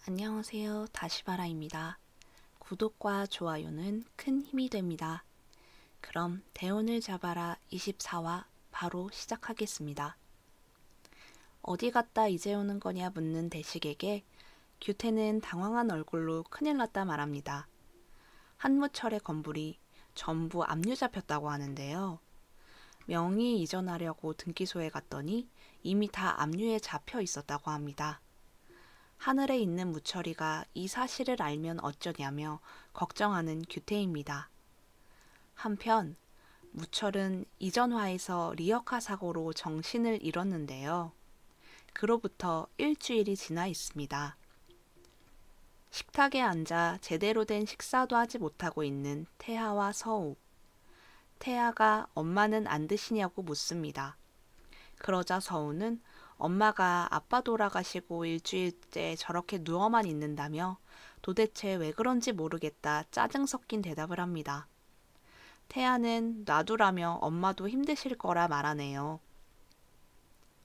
안녕하세요. 다시바라입니다. 구독과 좋아요는 큰 힘이 됩니다. 그럼 대운을 잡아라 24화 바로 시작하겠습니다. 어디 갔다 이제 오는 거냐 묻는 대식에게 규태는 당황한 얼굴로 큰일 났다 말합니다. 한무철의 건물이 전부 압류 잡혔다고 하는데요. 명의 이전하려고 등기소에 갔더니 이미 다 압류에 잡혀 있었다고 합니다. 하늘에 있는 무철이가 이 사실을 알면 어쩌냐며 걱정하는 규태입니다. 한편 무철은 이전화에서 리어카 사고로 정신을 잃었는데요. 그로부터 일주일이 지나 있습니다. 식탁에 앉아 제대로 된 식사도 하지 못하고 있는 태하와 서우. 태하가 엄마는 안 드시냐고 묻습니다. 그러자 서우는 엄마가 아빠 돌아가시고 일주일째 저렇게 누워만 있는다며 도대체 왜 그런지 모르겠다 짜증 섞인 대답을 합니다. 태아는 놔두라며 엄마도 힘드실 거라 말하네요.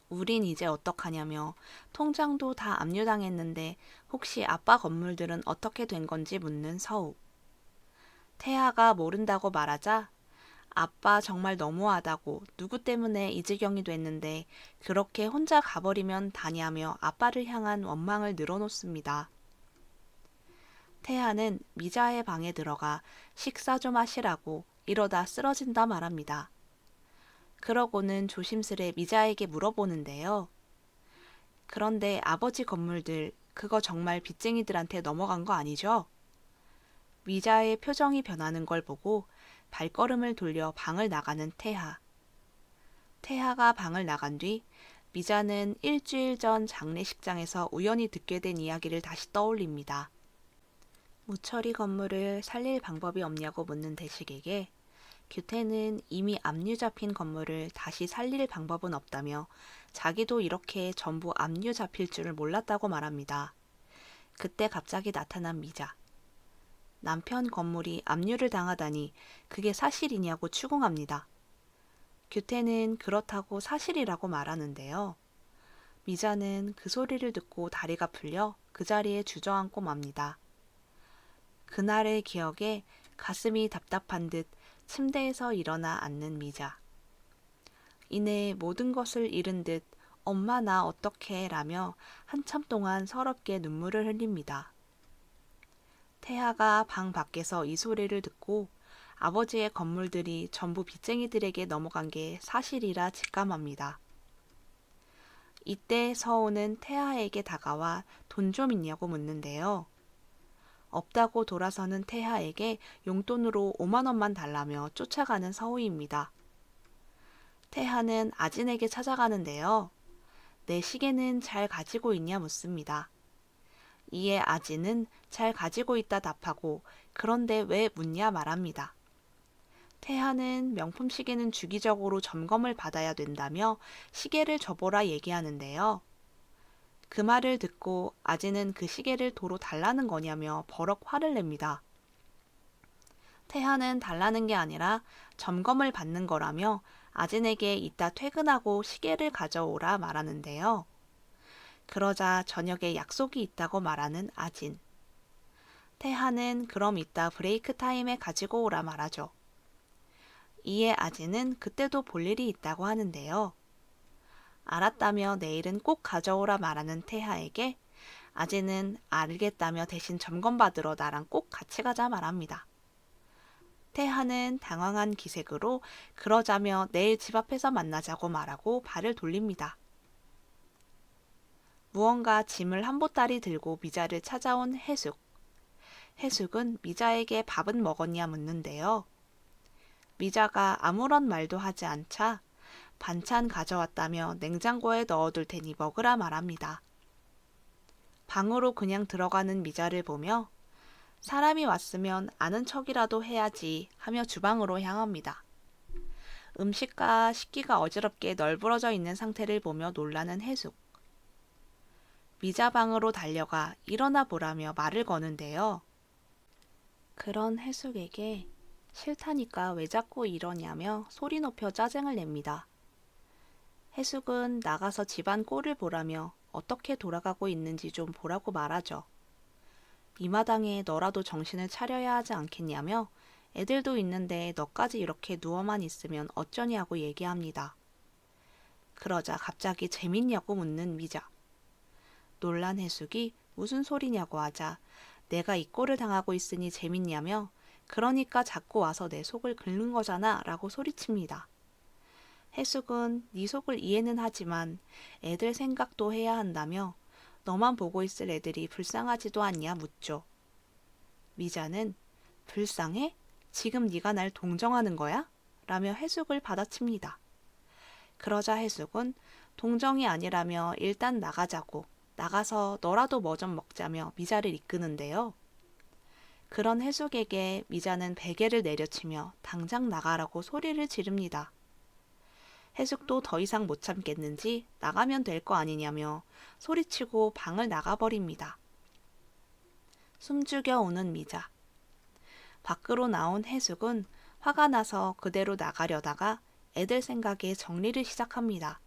우린 이제 어떡하냐며 통장도 다 압류당했는데 혹시 아빠 건물들은 어떻게 된 건지 묻는 서우. 태아가 모른다고 말하자 아빠 정말 너무하다고 누구 때문에 이 지경이 됐는데 그렇게 혼자 가버리면 다냐며 아빠를 향한 원망을 늘어놓습니다. 태아는 미자의 방에 들어가 식사 좀 하시라고 이러다 쓰러진다 말합니다. 그러고는 조심스레 미자에게 물어보는데요. 그런데 아버지 건물들 그거 정말 빚쟁이들한테 넘어간 거 아니죠? 미자의 표정이 변하는 걸 보고 발걸음을 돌려 방을 나가는 태하. 태하가 방을 나간 뒤 미자는 일주일 전 장례식장에서 우연히 듣게 된 이야기를 다시 떠올립니다. 무철이 건물을 살릴 방법이 없냐고 묻는 대식에게 규태는 이미 압류 잡힌 건물을 다시 살릴 방법은 없다며 자기도 이렇게 전부 압류 잡힐 줄을 몰랐다고 말합니다. 그때 갑자기 나타난 미자. 남편 건물이 압류를 당하다니 그게 사실이냐고 추궁합니다. 규태는 그렇다고 사실이라고 말하는데요. 미자는 그 소리를 듣고 다리가 풀려 그 자리에 주저앉고 맙니다. 그날의 기억에 가슴이 답답한 듯 침대에서 일어나 앉는 미자. 이내 모든 것을 잃은 듯 엄마 나 어떡해 라며 한참 동안 서럽게 눈물을 흘립니다. 태하가 방 밖에서 이 소리를 듣고 아버지의 건물들이 전부 빚쟁이들에게 넘어간 게 사실이라 직감합니다. 이때 서우는 태하에게 다가와 돈 좀 있냐고 묻는데요. 없다고 돌아서는 태하에게 용돈으로 5만 원만 달라며 쫓아가는 서우입니다. 태하는 아진에게 찾아가는데요. 내 시계는 잘 가지고 있냐 묻습니다. 이에 아진은 잘 가지고 있다 답하고 그런데 왜 묻냐 말합니다. 태하는 명품 시계는 주기적으로 점검을 받아야 된다며 시계를 줘보라 얘기하는데요. 그 말을 듣고 아진은 그 시계를 도로 달라는 거냐며 버럭 화를 냅니다. 태하는 달라는 게 아니라 점검을 받는 거라며 아진에게 이따 퇴근하고 시계를 가져오라 말하는데요. 그러자 저녁에 약속이 있다고 말하는 아진. 태하는 그럼 이따 브레이크 타임에 가지고 오라 말하죠. 이에 아진은 그때도 볼 일이 있다고 하는데요. 알았다며 내일은 꼭 가져오라 말하는 태하에게 아진은 알겠다며 대신 점검받으러 나랑 꼭 같이 가자 말합니다. 태하는 당황한 기색으로 그러자며 내일 집 앞에서 만나자고 말하고 발을 돌립니다. 무언가 짐을 한 보따리 들고 미자를 찾아온 해숙. 해숙은 미자에게 밥은 먹었냐 묻는데요. 미자가 아무런 말도 하지 않자 반찬 가져왔다며 냉장고에 넣어둘 테니 먹으라 말합니다. 방으로 그냥 들어가는 미자를 보며 사람이 왔으면 아는 척이라도 해야지 하며 주방으로 향합니다. 음식과 식기가 어지럽게 널브러져 있는 상태를 보며 놀라는 해숙. 미자 방으로 달려가 일어나 보라며 말을 거는데요. 그런 해숙에게 싫다니까 왜 자꾸 이러냐며 소리 높여 짜증을 냅니다. 해숙은 나가서 집안 꼴을 보라며 어떻게 돌아가고 있는지 좀 보라고 말하죠. 이 마당에 너라도 정신을 차려야 하지 않겠냐며 애들도 있는데 너까지 이렇게 누워만 있으면 어쩌냐고 얘기합니다. 그러자 갑자기 재밌냐고 묻는 미자. 놀란 해숙이 무슨 소리냐고 하자 내가 이 꼴을 당하고 있으니 재밌냐며 그러니까 자꾸 와서 내 속을 긁는 거잖아 라고 소리칩니다. 해숙은 네 속을 이해는 하지만 애들 생각도 해야 한다며 너만 보고 있을 애들이 불쌍하지도 않냐 묻죠. 미자는 불쌍해? 지금 네가 날 동정하는 거야? 라며 해숙을 받아칩니다. 그러자 해숙은 동정이 아니라며 일단 나가자고 나가서 너라도 뭐 좀 먹자며 미자를 이끄는데요. 그런 해숙에게 미자는 베개를 내려치며 당장 나가라고 소리를 지릅니다. 해숙도 더 이상 못 참겠는지 나가면 될 거 아니냐며 소리치고 방을 나가버립니다. 숨죽여 오는 미자. 밖으로 나온 해숙은 화가 나서 그대로 나가려다가 애들 생각에 정리를 시작합니다.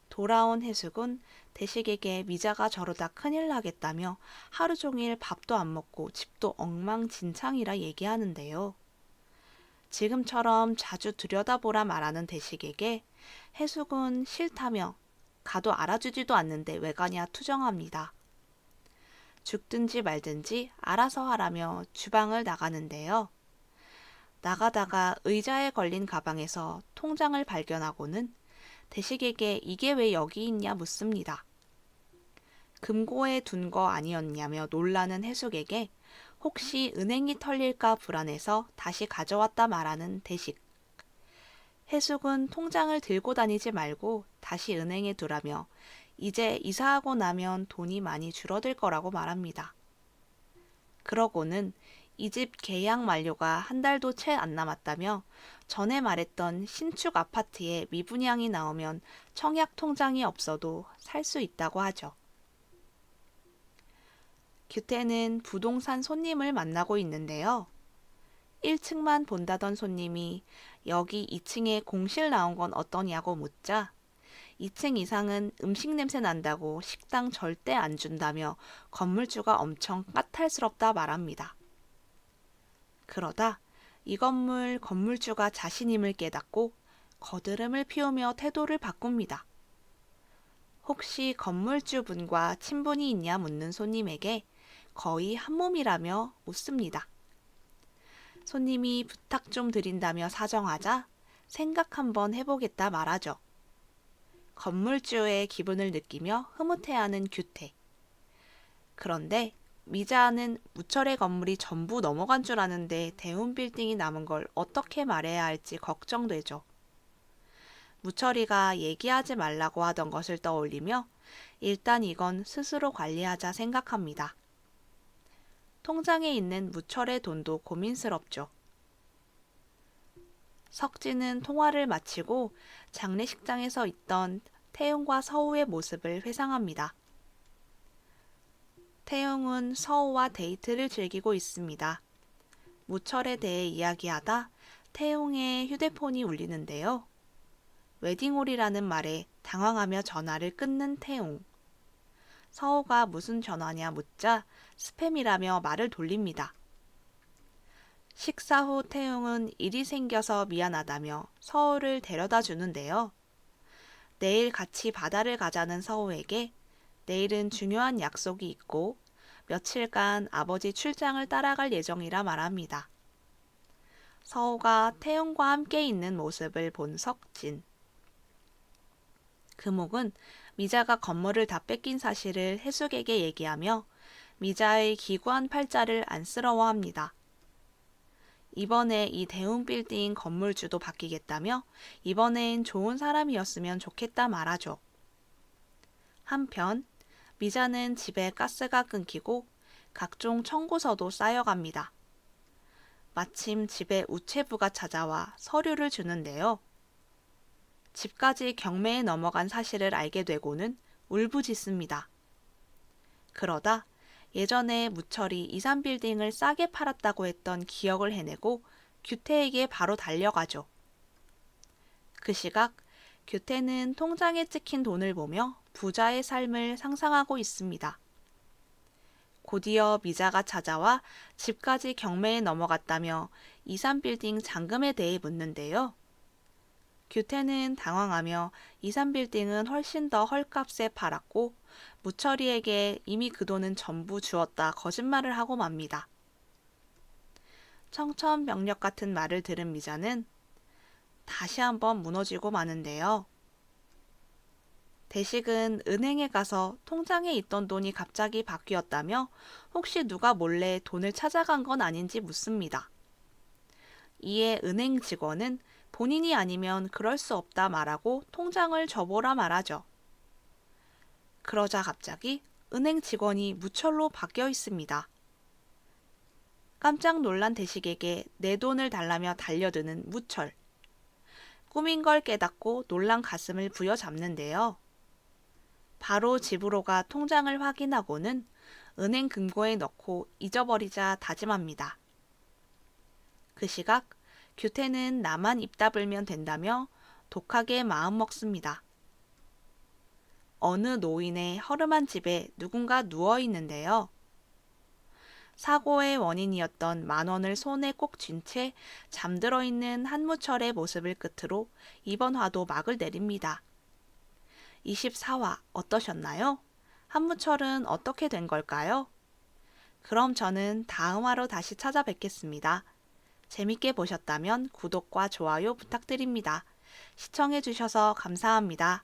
돌아온 해숙은 대식에게 미자가 저러다 큰일 나겠다며 하루 종일 밥도 안 먹고 집도 엉망진창이라 얘기하는데요. 지금처럼 자주 들여다보라 말하는 대식에게 해숙은 싫다며 가도 알아주지도 않는데 왜 가냐 투정합니다. 죽든지 말든지 알아서 하라며 주방을 나가는데요. 나가다가 의자에 걸린 가방에서 통장을 발견하고는 대식에게 이게 왜 여기 있냐 묻습니다. 금고에 둔 거 아니었냐며 놀라는 해숙에게 혹시 은행이 털릴까 불안해서 다시 가져왔다 말하는 대식. 해숙은 통장을 들고 다니지 말고 다시 은행에 두라며 이제 이사하고 나면 돈이 많이 줄어들 거라고 말합니다. 그러고는 이 집 계약 만료가 한 달도 채 안 남았다며 전에 말했던 신축 아파트에 미분양이 나오면 청약 통장이 없어도 살 수 있다고 하죠. 규태는 부동산 손님을 만나고 있는데요. 1층만 본다던 손님이 여기 2층에 공실 나온 건 어떠냐고 묻자 2층 이상은 음식 냄새 난다고 식당 절대 안 준다며 건물주가 엄청 까탈스럽다 말합니다. 그러다 이 건물 건물주가 자신임을 깨닫고 거드름을 피우며 태도를 바꿉니다. 혹시 건물주분과 친분이 있냐 묻는 손님에게 거의 한 몸이라며 웃습니다. 손님이 부탁 좀 드린다며 사정하자 생각 한번 해보겠다 말하죠. 건물주의 기분을 느끼며 흐뭇해하는 규태. 그런데 미자는 무철의 건물이 전부 넘어간 줄 아는데 대운 빌딩이 남은 걸 어떻게 말해야 할지 걱정되죠. 무철이가 얘기하지 말라고 하던 것을 떠올리며 일단 이건 스스로 관리하자 생각합니다. 통장에 있는 무철의 돈도 고민스럽죠. 석진은 통화를 마치고 장례식장에서 있던 태용과 서우의 모습을 회상합니다. 태용은 서우와 데이트를 즐기고 있습니다. 무철에 대해 이야기하다 태용의 휴대폰이 울리는데요. 웨딩홀이라는 말에 당황하며 전화를 끊는 태용. 서우가 무슨 전화냐 묻자 스팸이라며 말을 돌립니다. 식사 후 태용은 일이 생겨서 미안하다며 서우를 데려다 주는데요. 내일 같이 바다를 가자는 서우에게 내일은 중요한 약속이 있고 며칠간 아버지 출장을 따라갈 예정이라 말합니다. 서우가 태용과 함께 있는 모습을 본 석진. 금옥은 미자가 건물을 다 뺏긴 사실을 해숙에게 얘기하며 미자의 기구한 팔자를 안쓰러워합니다. 이번에 이 대운 빌딩 건물주도 바뀌겠다며 이번엔 좋은 사람이었으면 좋겠다 말하죠. 한편 미자는 집에 가스가 끊기고 각종 청구서도 쌓여갑니다. 마침 집에 우체부가 찾아와 서류를 주는데요. 집까지 경매에 넘어간 사실을 알게 되고는 울부짖습니다. 그러다 예전에 무철이 23빌딩을 싸게 팔았다고 했던 기억을 해내고 규태에게 바로 달려가죠. 그 시각 규태는 통장에 찍힌 돈을 보며 부자의 삶을 상상하고 있습니다. 곧이어 미자가 찾아와 집까지 경매에 넘어갔다며 23빌딩 잔금에 대해 묻는데요. 규태는 당황하며 23빌딩은 훨씬 더 헐값에 팔았고 무철이에게 이미 그 돈은 전부 주었다 거짓말을 하고 맙니다. 청천벽력 같은 말을 들은 미자는 다시 한번 무너지고 마는데요. 대식은 은행에 가서 통장에 있던 돈이 갑자기 바뀌었다며 혹시 누가 몰래 돈을 찾아간 건 아닌지 묻습니다. 이에 은행 직원은 본인이 아니면 그럴 수 없다 말하고 통장을 줘보라 말하죠. 그러자 갑자기 은행 직원이 무철로 바뀌어 있습니다. 깜짝 놀란 대식에게 내 돈을 달라며 달려드는 무철. 꿈인 걸 깨닫고 놀란 가슴을 부여잡는데요. 바로 집으로 가 통장을 확인하고는 은행 금고에 넣고 잊어버리자 다짐합니다. 그 시각 규태는 나만 입 다물면 된다며 독하게 마음먹습니다. 어느 노인의 허름한 집에 누군가 누워 있는데요. 사고의 원인이었던 10,000원을 손에 꼭 쥔 채 잠들어 있는 한무철의 모습을 끝으로 이번 화도 막을 내립니다. 24화 어떠셨나요? 한무철은 어떻게 된 걸까요? 그럼 저는 다음 화로 다시 찾아뵙겠습니다. 재밌게 보셨다면 구독과 좋아요 부탁드립니다. 시청해주셔서 감사합니다.